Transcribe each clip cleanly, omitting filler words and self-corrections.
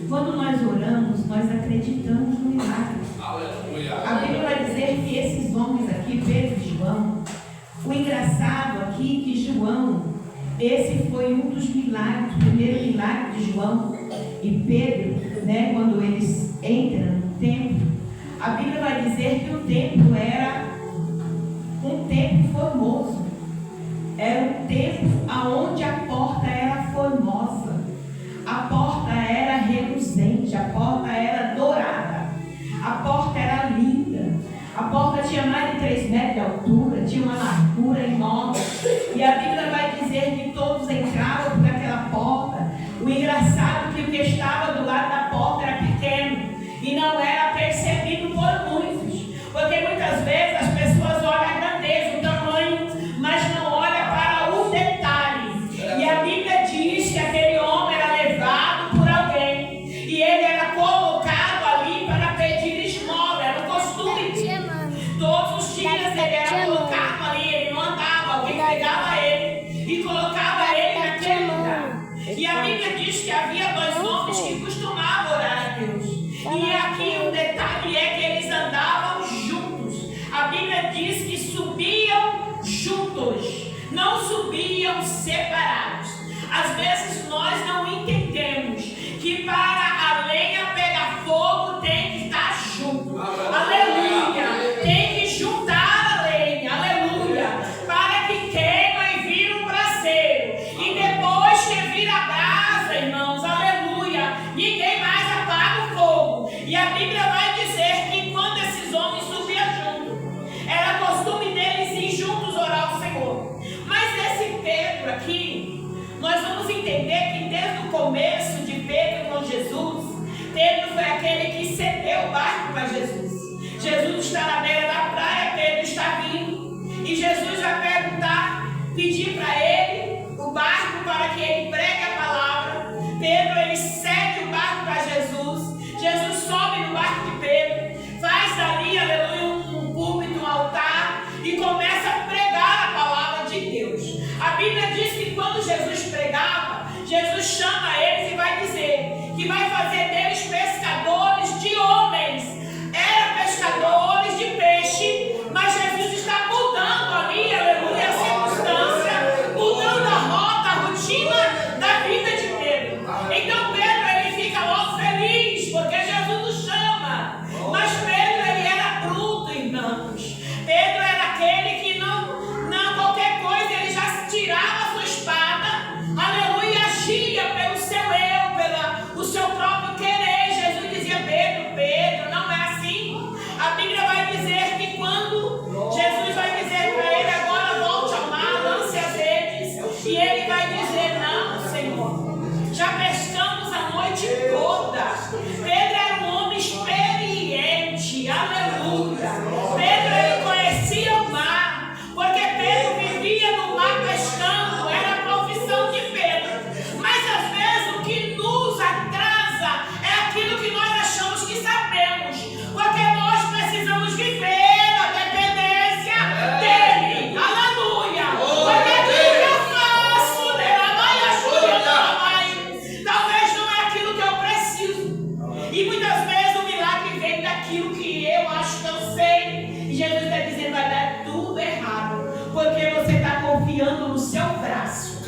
Quando nós oramos, nós acreditamos no milagre. A Bíblia vai dizer que esses homens aqui, Pedro e João, o engraçado aqui que João, esse foi um dos milagres, o primeiro milagre de João e Pedro, né, quando eles entram no templo, a Bíblia vai dizer que o templo era um templo formoso, era um templo onde a porta era formosa, a porta era reluzente, a porta era dourada, a porta era linda, a porta tinha mais de 3 metros de altura, tinha uma largura enorme, e a Bíblia vai dizer que todos entravam por aquela porta. O engraçado é que o que estava do lado da porta era pequeno e não era percebido por muitos, porque muitas vezes as pessoas olham a grandeza, o tamanho, mas não olham para o detalhe. E a Bíblia diz que aquele homem era levado por alguém e ele era colocado ali para pedir esmola. Era o costume dele. Todos os dias ele era colocado ali, ele não andava, alguém pegava ele e colocava ele naquele lugar. E a Bíblia diz que havia 2 homens que costumavam orar a Deus. E aqui o detalhe é que eles andavam juntos. A Bíblia diz que subiam juntos, não subiam separados. Às vezes nós não entendemos que para a lenha pegar fogo tem que estar junto. Aleluia! Tem que juntar a lenha, aleluia, para que queima e vira um braseiro. E depois que vira a brasa, irmãos, aleluia, ninguém mais apaga o fogo. E a Bíblia vai dizer que quando esses homens subiam juntos, era costume deles ir juntos orar ao Senhor. Mas esse Pedro aqui, nós vamos entender que desde o começo de Pedro com Jesus, Pedro foi aquele que cedeu o barco para Jesus. Jesus está na beira da praia, Pedro está vindo, e Jesus vai perguntar, pedir para ele o barco para que ele pregue a palavra. Pedro, ele cede o barco para Jesus. Jesus sobe no barco de Pedro, faz dali, aleluia, um púlpito, um altar, e começa a pregar a palavra de Deus. A Bíblia diz que quando Jesus pregava, Jesus chama eles e vai dizer que vai fazer deles pescadores de homens. Era pescadores de peixe, mas Jesus está mudando ali, aleluia, a circunstância, mudando a rota, a rotina da vida de Pedro. Então Pedro, ele fica logo feliz, porque Jesus o chama. Mas Pedro, ele era bruto, irmãos. Pedro era aquele que não qualquer coisa, ele já tirava a sua espada, aleluia, agia pelo seu eu, pelo o seu próprio querer. Jesus dizia, Pedro, não é assim. A Bíblia vai dizer que quando Jesus vai dizer para ele, agora volte ao mar, lance as redes, e ele vai dizer, não, Senhor, já pescamos a noite toda. Pedro era um homem experiente, aleluia. Pedro, ele conhecia o mar, porque Pedro vivia no mar pescando, era a profissão de Pedro. Mas às vezes o que nos atrasa é aquilo que nós achamos que sabemos, porque nós precisamos viver a dependência dele, aleluia. Porque aquilo que eu faço, talvez não é aquilo que eu preciso. E muitas vezes o milagre vem daquilo que eu acho que eu sei. E Jesus está dizendo, vai dar tudo errado, porque você está confiando no seu braço.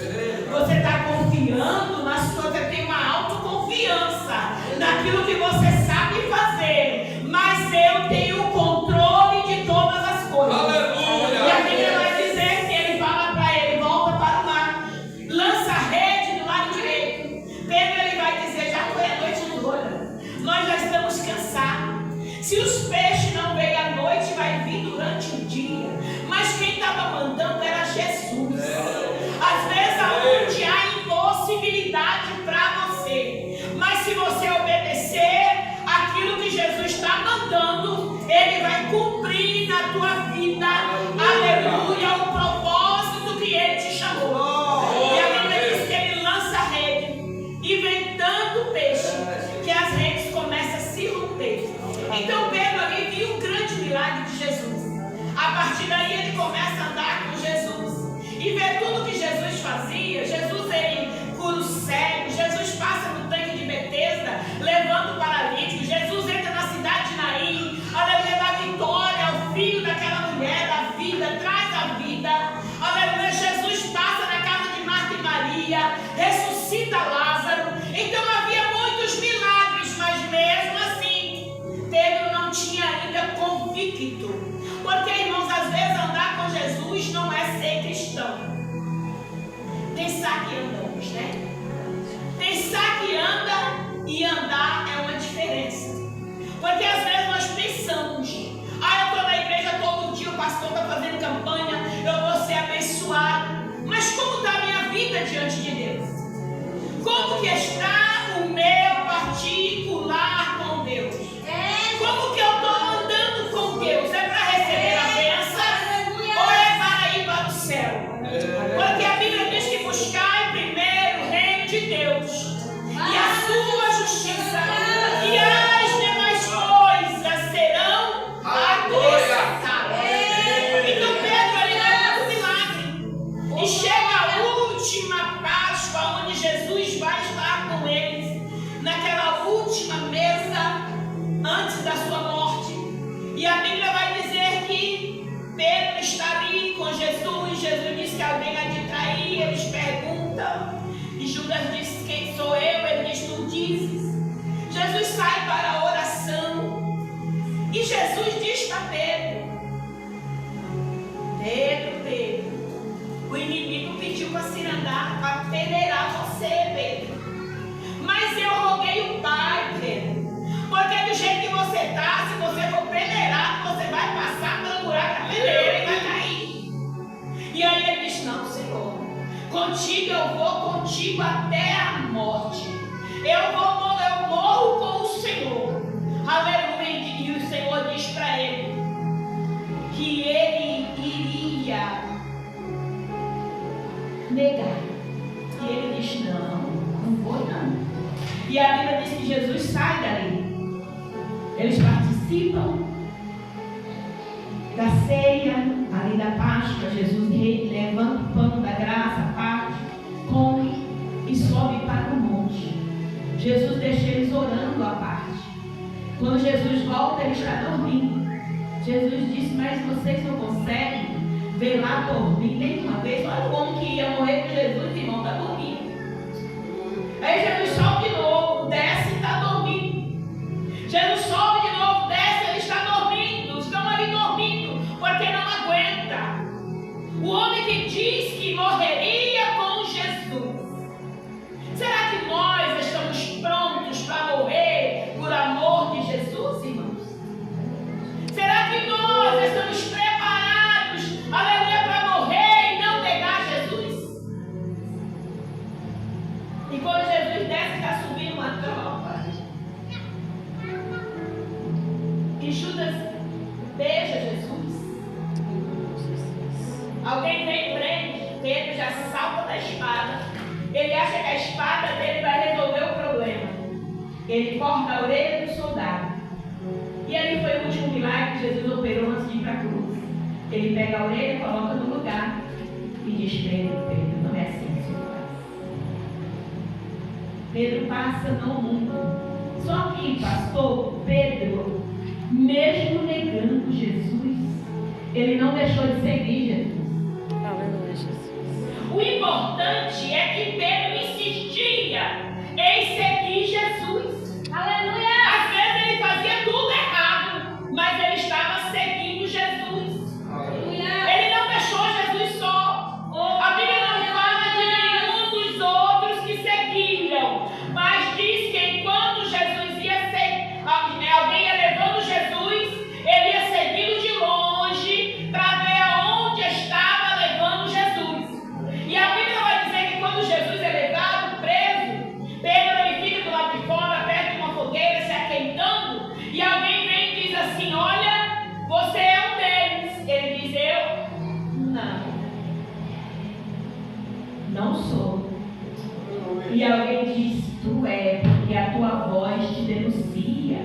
Você está confiando na sua, você tem uma autoconfiança naquilo que você sabe fazer. Mas eu tenho o controle de todas as coisas. Aleluia. E a Bíblia vai dizer que ele fala para ele, volta para o mar, lança a rede do lado direito. Pedro, ele vai dizer, já foi a noite toda, nós já estamos cansados. Se os peixes não veem à noite, vai vir durante o dia. Mas quem estava mandando era Jesus. Às vezes aonde há impossibilidade para você, mas se você obedecer aquilo que Jesus está mandando, ele vai cumprir na tua vida, aleluia, o propósito que ele te chamou. E a Bíblia diz que ele lança a rede e vem tanto peixe que as redes começam a se romper. Então Pedro ali viu um grande milagre de Jesus. A partir daí ele começa a andar com Jesus e vê tudo que Jesus fazia. Jesus, ele cura o cego, Jesus passa no tanque de Betesda, diante de Deus? Como que está o meu particular com Deus? Como que eu estou andando com Deus? É para receber a bênção ou é para ir para o céu? Porque a Bíblia diz que buscai primeiro o reino de Deus e a sua justiça, e as demais coisas serão acrescentadas. Então Pedro ali leva o milagre e chega a última Páscoa, onde Jesus vai estar com eles naquela última mesa antes da sua morte. E a Bíblia vai dizer que Pedro está ali com Jesus. Jesus diz que alguém há de trair. Eles perguntam e Judas diz: quem sou eu? Ele diz: tu dizes. Jesus sai para a oração e Jesus diz para Pedro: Pedro, o inimigo pediu para se andar, para peneirar você, Pedro. Mas eu roguei o Pai, Pedro, porque do jeito que você está, se você for peneirado, você vai passar pelo buraco da peneira e vai cair. E aí ele diz: não, Senhor, contigo eu vou contigo até a morte. Eu morro com o Senhor. Aleluia. E o Senhor diz para ele que ele iria negar. E ele diz: não vou não. E a Bíblia diz que Jesus sai dali. Eles participam da ceia, ali da Páscoa. Jesus levanta o pão da graça, parte, come e sobe para o monte. Jesus deixa eles orando à parte. Quando Jesus volta, ele está dormindo. Jesus disse: mas vocês não conseguem ver lá dormir nenhuma vez? Olha o homem que ia morrer com Jesus, irmão, está dormindo. Aí Jesus sobe de novo, desce e está dormindo. Jesus sobe de novo, desce, ele está dormindo. Estão ali dormindo, porque não aguenta. O homem que diz que morreria com Jesus. Será que nós estamos prontos para morrer por amor de Jesus, irmãos? Será que nós estamos preparados, aleluia, para morrer e não negar Jesus? E quando Jesus desce, está subindo uma tropa. E Judas beija Jesus. Alguém vem e prende. Pedro já salta da espada. Ele acha que a espada dele vai resolver o problema. Ele corta a orelha do soldado. E ali foi o último milagre que Jesus operou antes de ir para a cruz. Ele pega a orelha e coloca no lugar. E diz: Pedro, não é assim que se faz. Pedro passa no mundo. Só que, pastor, Pedro, mesmo negando Jesus, ele não deixou de seguir Jesus. Aleluia, Jesus. O importante é que Pedro insistia em seguir Jesus. Aleluia! Às vezes ele fazia tudo errado, mas ele estava seguindo Jesus. Aleluia! Ele não deixou Jesus só. A Bíblia não fala de nenhum dos outros que seguiam, mas diz que enquanto Jesus ia seguir, alguém ia levando Jesus, ele ia seguindo de longe para ver aonde estava levando Jesus. E a Bíblia vai dizer que quando Jesus é levado, preso, Pedro ele fica do lado de fora, perto de uma fogueira, se aquentando, e alguém vem e diz assim: olha, você é um deles. Ele diz: eu? Não sou. E alguém diz: tu é, porque a tua voz te denuncia.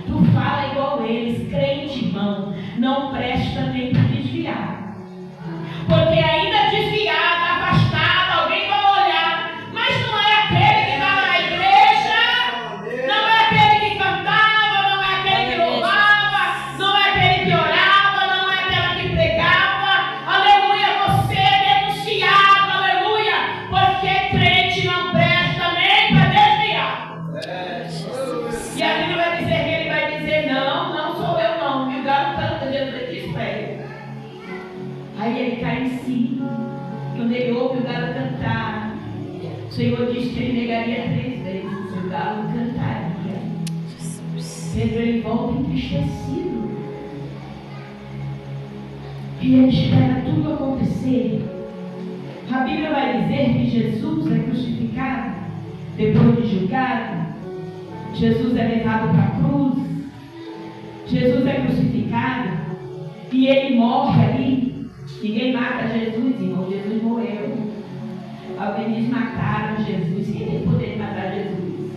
Tu fala igual eles. Crente, irmão, não presta nem para desviar. Porque ainda desviado, afastado, alguém vai olhar. Mas não é aquele que estava na igreja, não é aquele que cantava, não é aquele que louvava, não é aquele que orava, não é aquela que pregava. Aleluia, você é denunciado, aleluia, porque crente não presta nem para desviar. E a Bíblia vai dizer que ele vai dizer: não sou eu não. E o galo canta, Jesus diz para ele. Aí ele cai em si. Quando ele ouve o galo cantar, o Senhor diz que ele negaria 3 vezes. O galo cantaria. Pedro ele volta entristecido. E ele espera tudo acontecer A Bíblia vai dizer que Jesus é crucificado, depois de julgado, Jesus é levado para a cruz, Jesus é crucificado e ele morre ali. Ninguém mata Jesus, irmão. Jesus morreu. Alguém diz: mataram Jesus. Quem tem poder de matar Jesus?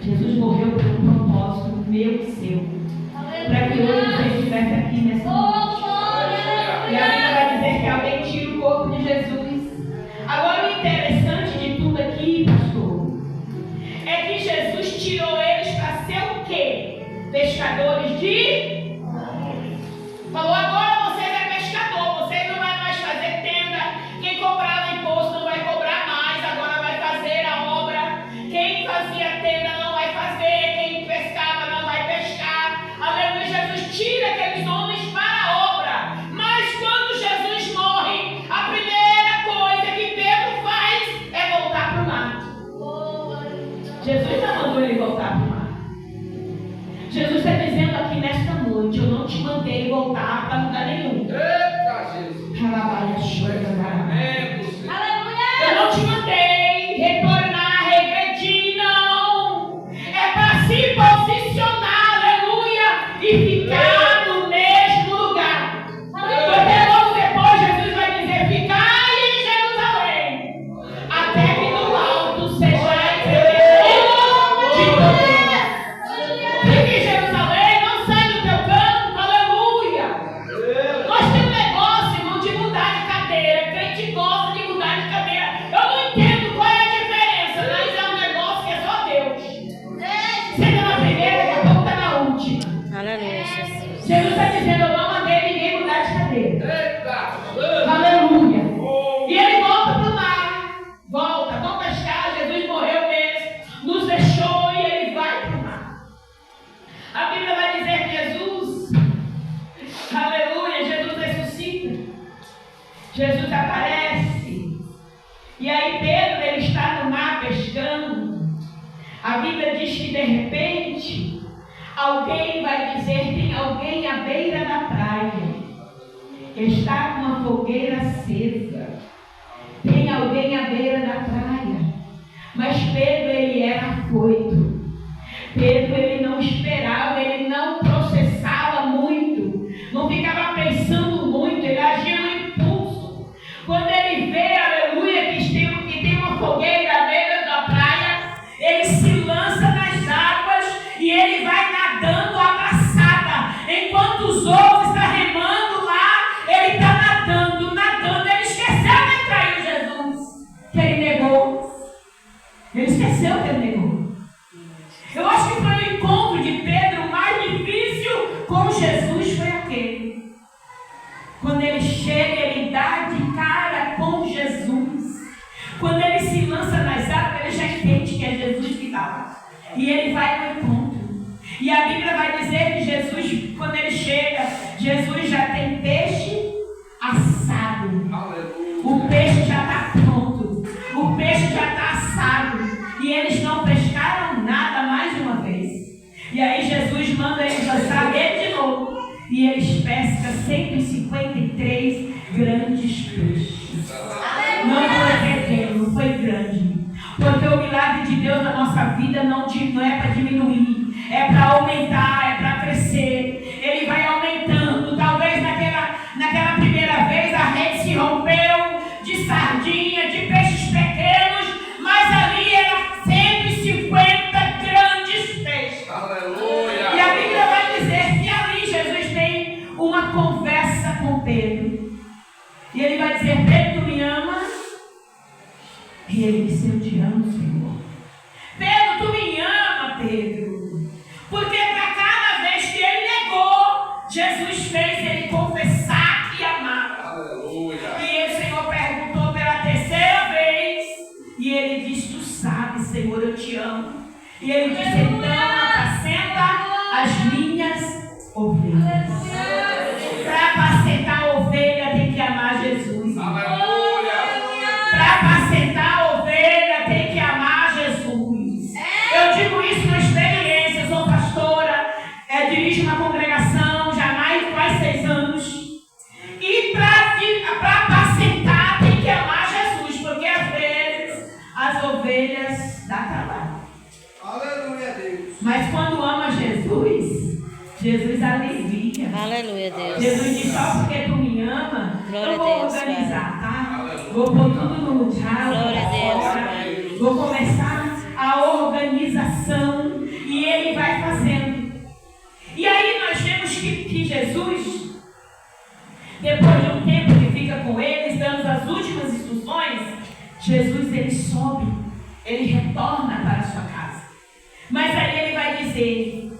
Jesus morreu por um propósito meu e seu, para que hoje você estivesse aqui nessa noite. E a Bíblia vai dizer que alguém tira o corpo de Jesus. Agora, o interessante de tudo aqui, pastor, é que Jesus tirou eles para ser o quê? Pescadores de... Falou: agora vocês é pescador, vocês não vai mais fazer tenda. Quem cobrava imposto não vai cobrar mais, agora vai fazer a obra. Quem fazia tenda não vai fazer, quem pescava não vai pescar. Aleluia. Jesus tira aqueles homens para a obra. Mas quando Jesus morre, a primeira coisa que Pedro faz é voltar para o mar. Jesus não mandou ele voltar para o mar. Jesus está dizendo aqui nesta noite: eu não te mandei voltar para lugar nenhum. Eita, Jesus! Eu não te mandei retornar, regredir, não. É para se posicionar, aleluia, e ficar no mesmo lugar. Porque logo depois Jesus vai dizer: ficai em Jerusalém, até que no alto sejais revestidos de poder. Fique em Jerusalém, não sai do teu canto, aleluia. Nós temos um negócio, irmão, de mudar de cadeira. Crente gosta de mudar de cadeira. Eu não entendo qual é a diferença, mas é um negócio que é só Deus. Seja na primeira, daqui a pouco está na última. Aleluia, Jesus. Jesus está dizendo: eu não mandei ninguém mudar de cadeira. Eita! Aleluia. E ele volta para o mar. Volta, vão pescar. Jesus morreu mesmo, nos deixou e ele vai para o mar. A Bíblia vai dizer que Jesus, aleluia, Jesus ressuscita. Jesus aparece. E aí Pedro, ele está no mar pescando. A Bíblia diz que de repente alguém vai dizer: tem alguém à beira da praia, está com uma fogueira acesa. Tem alguém à beira da praia. Mas Pedro, ele era afoito. Pedro, ele não esperava, ele não processava muito, não ficava pensando muito, ele agia no impulso. Quando ele vê, aleluia, que tem uma fogueira à beira da praia, ele se lança nas águas e ele vai nadando abraçada. Enquanto os outros estão remando lá, ele está nadando, nadando. Ele esqueceu que ele traiu Jesus, que ele negou. Ele esqueceu que ele negou. Eu acho que foi o encontro de Pedro mais difícil com Jesus, foi aquele. Quando ele chega, ele dá de cara com Jesus. Quando ele se lança nas águas, ele já entende que é Jesus que estava. E ele vai ao encontro. E a Bíblia vai dizer que Jesus, quando ele chega, Jesus já tem peixe assado. O peixe já está pronto. O peixe já está assado. E eles não pescaram nada mais uma vez. E aí Jesus manda eles lançar rede de novo. E eles pescam 153 grandes peixes. Não foi pequeno, foi grande. Porque o milagre de Deus na nossa vida não é para diminuir, é para aumentar, é para crescer. Ele vai aumentando. Talvez naquela primeira vez a rede se rompeu de sardinha, de peixes pequenos, mas ali era 150 grandes peixes. Aleluia! E a Bíblia vai dizer que ali Jesus tem uma conversa com Pedro. E ele vai dizer: Pedro, tu me amas? E ele disse: eu te amo, Senhor. Pedro, tu me ama, Pedro. Porque para cada vez que ele negou, Jesus fez ele confessar que amava. Aleluia! E o Senhor perguntou pela terceira vez. E ele disse: tu sabes, Senhor, eu te amo. E ele disse: então apacenta as minhas ovelhas. Para apacentar a ovelha tem que amar Jesus. Aleluia! Para apacentar a ovelha tem que amar Jesus. Eu digo isso na experiência. Sou pastora, dirijo uma congregação já mais de quase 6 anos. E para apacentar tem que amar Mas quando ama Jesus, Jesus alivia. Aleluia, Deus. Jesus diz, só porque tu me ama, Glória eu vou a Deus, organizar, tá? Vou pôr tudo no lugar. Glória a Deus, Pai. Vou começar a organização e Ele vai fazendo. E aí nós vemos que Jesus, depois de um tempo que fica com eles, dando as últimas instruções, Jesus ele sobe, ele retorna para a sua casa. Mas aí ele vai dizer,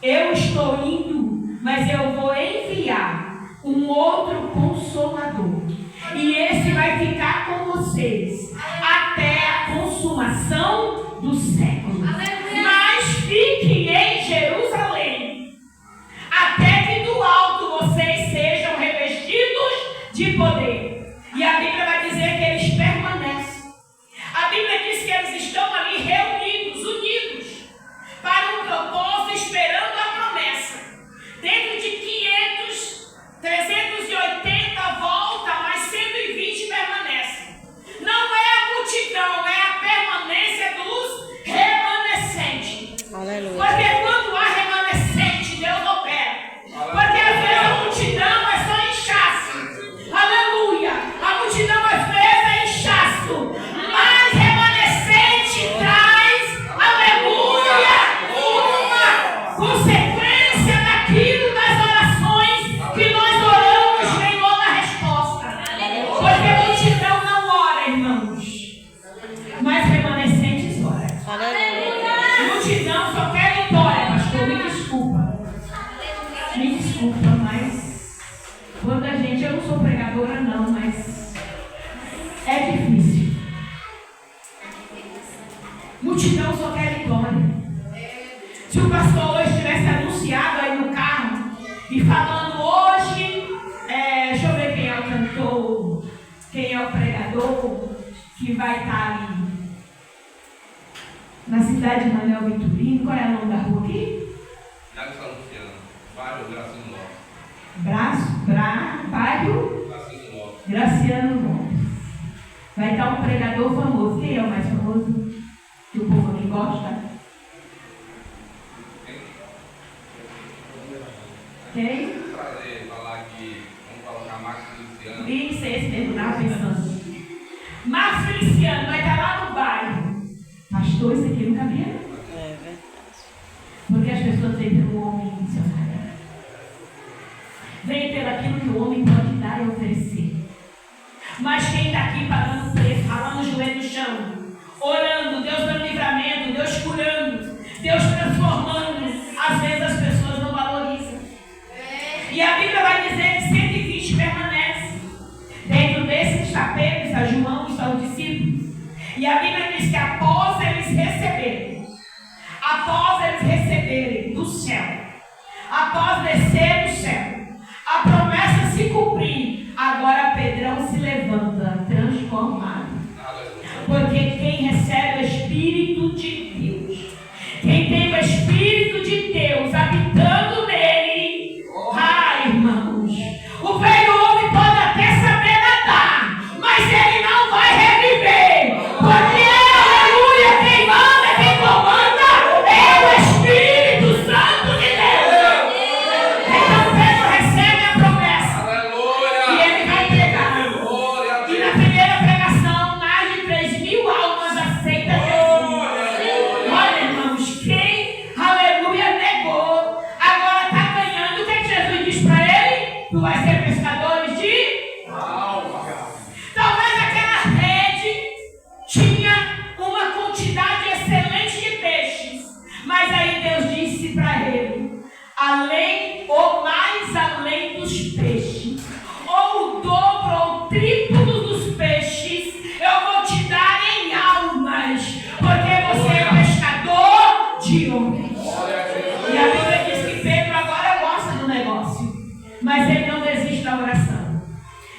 eu estou indo, mas eu vou enviar um outro Consolador. E esse vai ficar com vocês até a consumação do século. Mas fiquem em Jerusalém, até que do alto vocês sejam revestidos de poder. E a Bíblia vai dizer que eles permanecem. A Bíblia diz que eles estão ali reunidos, unidos, para um propósito, esperando a promessa. Dentro de 500, 380 volta, mas 120 permanecem. Não é a multidão, é a permanência dos remanescentes. Aleluia. Porque quando há remanescente, Deus opera. Porque às vezes a multidão é só inchaço. Aleluia. A multidão às vezes é inchaço. Mas remanescente traz, aleluia, uma consequência daquilo, das orações que nós oramos, vem logo a resposta. Porque a multidão não ora, irmãos, mas remanescentes oram. Aleluia. Multidão só quer vitória, pastor, me desculpa. Me desculpa, mas quando a gente, eu não sou pregadora não, mas é difícil. Multidão só quer vitória. Se o pastor hoje tivesse anunciado aí no carro e falando hoje, deixa eu ver quem é o cantor, quem é o pregador que vai estar ali na cidade de Manuel Vitorino. Qual é o nome da rua aqui? Bairro Graciano Lopes. Bairro Graciano Lopes. Graciano Lopes. Vai estar um pregador famoso. Quem é o mais famoso? Que o povo aqui gosta? Quem? Prazer falar aqui. Vamos colocar Marcos Feliciano. Isso, esse mesmo, estava pensando. Marcos Feliciano vai estar lá no bairro. Pastor, isso aqui nunca viu? É verdade. Porque as pessoas vêm pelo homem missionário. Vem pelo aquilo que o homem pode dar e oferecer. Mas quem está aqui pagando preço, ralando o joelho no chão, orando, Deus dando livramento, Deus curando, Deus transformando, às vezes as pessoas não valorizam. E a Bíblia vai dizer que 120 permanecem. Dentro desses está Pedro, está João, está os discípulos. E a Bíblia diz que após eles receberem do céu, após descer do céu, a promessa se cumprir, agora Pedrão se levanta transformado. Porque quem recebe o Espírito de Deus, quem tem o Espírito de Deus habitando nele, irmãos, o velho homem pode até saber nadar, mas ele não vai reviver. Porque, aleluia, quem manda, quem comanda é o Espírito Santo de Deus. Então Pedro recebe a promessa e ele vai pregar. E na primeira pregação, mais de 3.000 almas aceitam Jesus. Olha, irmãos, quem, aleluia, negou, agora está ganhando. O que Jesus diz para ele? Tu vais ser pescadores de alma. Talvez aquela rede tinha uma quantidade excelente de peixes, mas aí Deus disse para ele, além ou mais além dos peixes, ou o dobro ou o triplo dos peixes, eu vou te dar em almas, porque você é pescador de homens. E a Bíblia diz que Pedro agora gosta do negócio, mas ele não desiste da oração.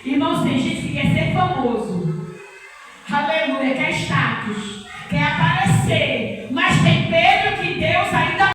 Irmãos, tem gente que quer ser famoso, aleluia, quer status, quer aparecer, mas tem Pedro que Deus ainda